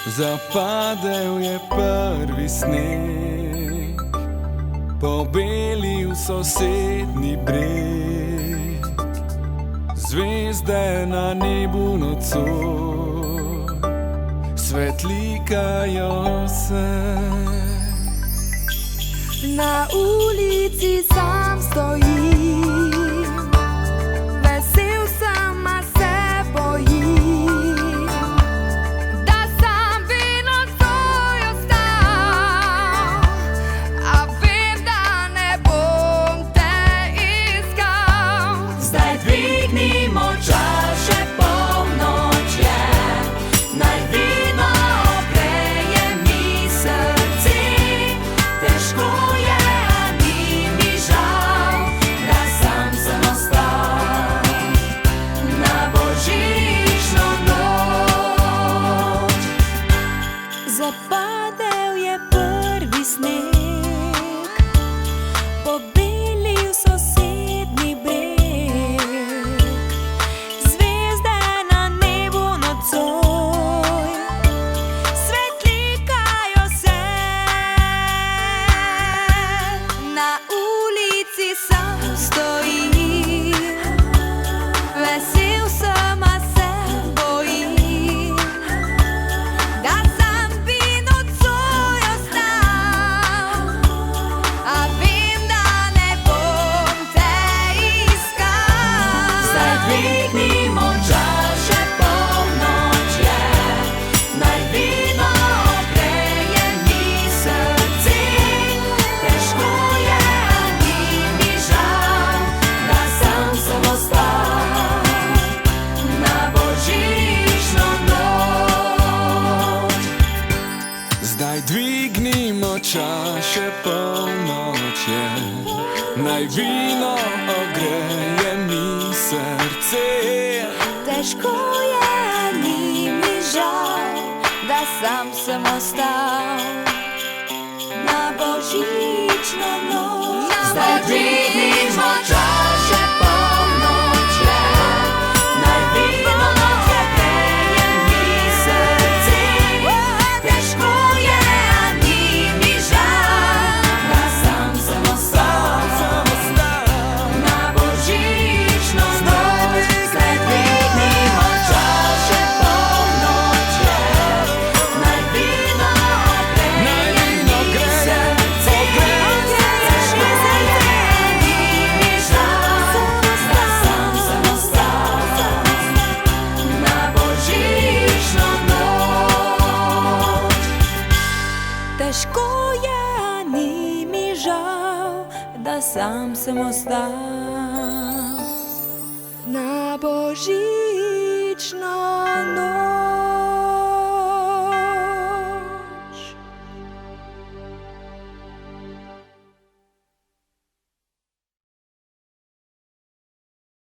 Zapadel je prvi sneg, pobelil sosednji breg, zvezde na nebu nocoj svetlikajo se. Na ulici sam stojim, vesel sem, a se bojim, da sam bi nocoj ostal, a vem, da ne bom te iskal. Zdaj dvignimo čaše, polnoč je, naj vino ogreje mi srce. Težko je, a ni mi žal, da sam sem ostal na božično noč. Zapadel je prvi sneg, pobelil sosednji breg, zvezde na nebu nocoj svetlikajo se. Na ulici sam stojim, vesel sem, a se bojim, da sam bi nocoj ostal, a vem, da ne bom te iskal. Zdaj dvignimo čaše, polnoč je, naj vino ogreje mi srce. Težko je, a ni mi žal, da sam sem ostal na božično noč. Zdaj dvignimo čaše, polnoč je, naj vino ogreje mi srce. Težko je, a ni mi žal, da sam sem ostal na božično noč. Zdaj dvignimo čaše, polnoč je, naj vino ogreje mi srce. Težko je, a ni mi žal, da sam sem ostal na božično noč. Zdaj dvignimo čaše, polnoč je, naj vino ogreje mi srce. Težko je, a ni mi žal, da sam sem ostal na božično noč. Težko je, a ni mi žal, da sam sem ostal na božično noč.